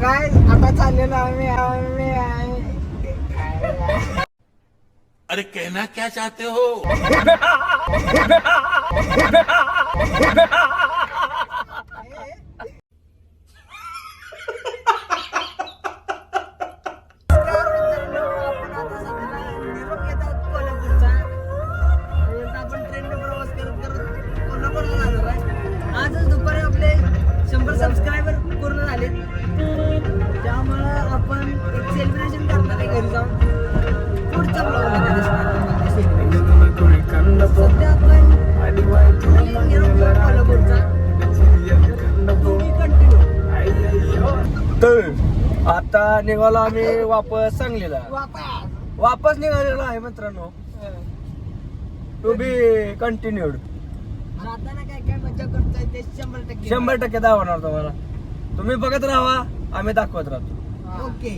काय आता चाललेलो आम्ही अरे कहना क्या चाहते हो? आपण ट्रेनने प्रवास करत करत कोल्हापूरला जाणार आहे. आजच दुपारी आपले 100 सबस्क्रायबर पूर्ण झाले. त्यामुळं आपण एक सेलिब्रेशन करणार आहे घरी जाऊन. पुढच्या ब्लॉगमध्ये दिसणार तुम्हाला सेलिब्रेशन. सध्या आपण निरोप घेऊ कोल्हापूरचा. तुम्ही कंटिन्यू. तर आता निघालो आम्ही वापस सांगलीला. वापस निघालेलो आहे मित्रांनो. To be continued. जाताना काय काय मजा करताय ते 100% दाखवणार तुम्हाला. तुम्ही बघत राहा, आम्ही दाखवत राहतो. ओके.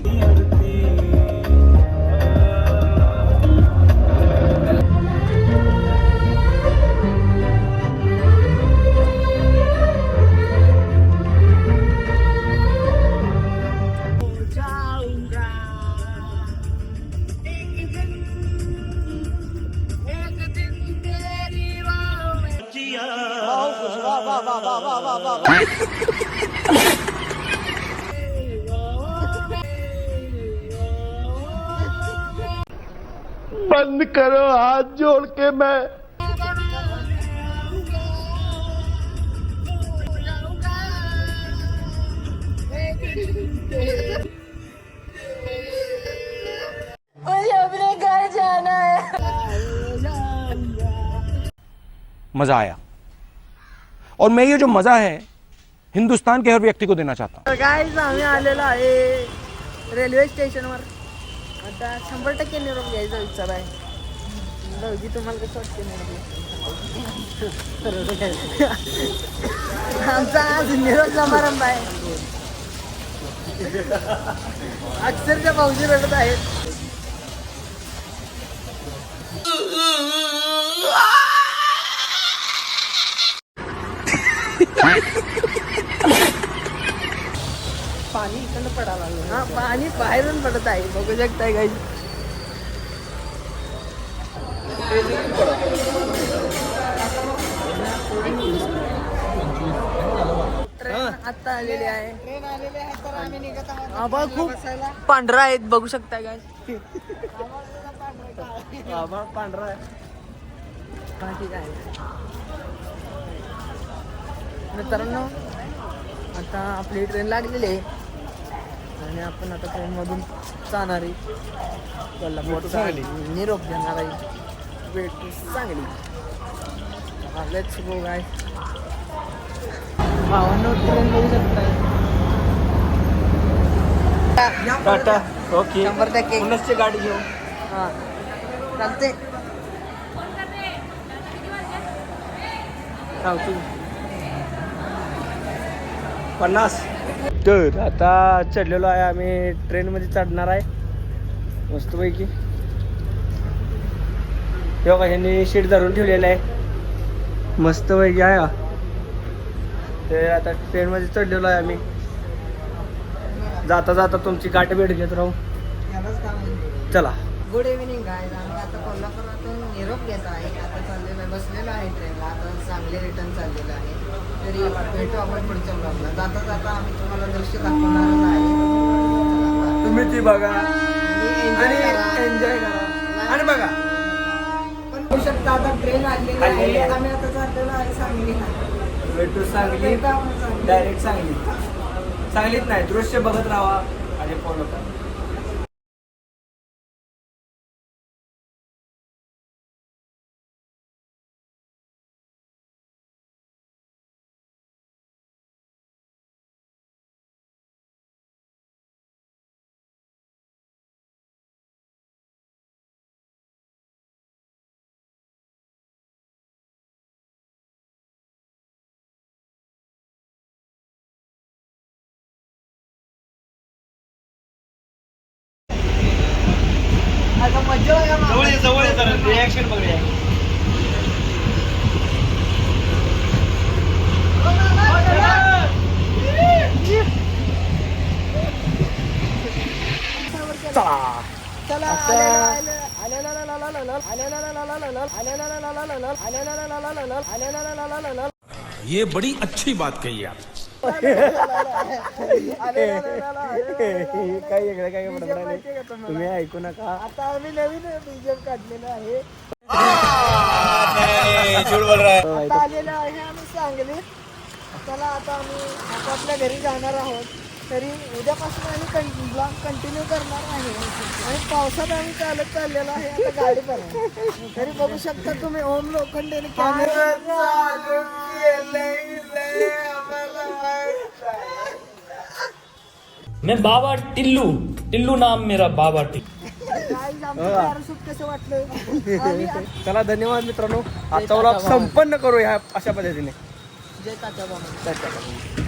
बंद करो हाथ जोड़ के मैं अपने घर जाना है. मजा आया और मैं ये जो मजा है हिंदुस्तान के हर व्यक्ति को देना चाहता हूँ. गाइस आम्ही आलेलो आहे रेल्वे स्टेशनवर. आता 100% निरोप घ्यायचा विचार आहे. दोघी तुम्हाला कसं वाटते आमचा आज निरोप समारंभ आहे. अक्षरशः भाऊजी रडत आहेत. पाणी इकडनं पडायला लागलं. हा पाणी बाहेरून पडत आहे. बघू शकताय गाईज. ट्रेन आता आलेली आहे. ट्रेन आलेली आहे तर आम्ही निघत आहोत. आभाळ खूप पांढरा आहेत बघू शकताय गाईज. आभाळ पांढरा आहे. हा ठीक आहे मित्रांनो. आता आपली ट्रेन लागलेली आहे आणि आपण आता ट्रेनमधून जाणार आहे कोल्हापूरचा निरोप घेणार आहे. Wait to Sangli. Let's go guys. भावांनो ट्रेन बघू शकताय. टाटा. ओके. 100% पुनश्च गाडी घेऊ. हां चालते. सांगतो 50. तर आता चढलेलो आहे आम्ही. ट्रेनमध्ये चढणार आहे मस्तपैकी. हे बघा ह्यांनी शीट धरून ठेवलेलं आहे मस्तपैकी आहे का. ते आता ट्रेनमध्ये चढलेलो आहे आम्ही. जाता जाता तुमची गाठ भेट घेत राहू. चला. Good evening guys. आम्ही आता कोल्हापुरातून निरोप घेत आहे. आता चाललेलो आहे, बसलेलो आहे ट्रेनला. आता सांगली रिटर्न चाललेलं आहे. तरी भेटू आपण पुढच्या ब्लॉगला. जाता जाता आम्ही तुम्हाला दृश्य दाखवणारच आहे. तुम्ही ती बघा आणि एन्जॉय करा आणि बघा. पण होऊ शकता आता ट्रेन आलेली आहे. आम्ही आता चाललेलो आहे सांगलीला. भेटू सांगली. डायरेक्ट सांगलीत नाही, दृश्य बघत राहा आणि फॉलो करा. आता मजा आहे. जवळ जरा रिॲक्शन बघूया. ये बड़ी अच्छी बात कही आप. काय वेगळं काय बडबडायला तुम्ही ऐकू नका. आता आम्ही नवीन बीजेम काढलेलं आहे. आता आलेलं आहे आम्ही सांगलीत. चला आता आम्ही आपापल्या घरी जाणार आहोत. तरी उद्यापासून आम्ही ब्लॉग कंटिन्यू करणार आहे. आणि पावसात आम्ही चालत चाललेलो आहे आता गाडी पण. तरी बघू शकता तुम्ही ओम लोखंडेने कॅमेरा चालू केलंय. मैं बाबा टिल्लू टिल्लू नाम मेरा बाबा टिल्लू. गाईज आमचं पॅराशूट कसं वाटलं. आम्ही चला धन्यवाद मित्रांनो. आजचा व्लॉग संपन्न करू ह्या अशा पद्धतीने. जय तात्या बाबा.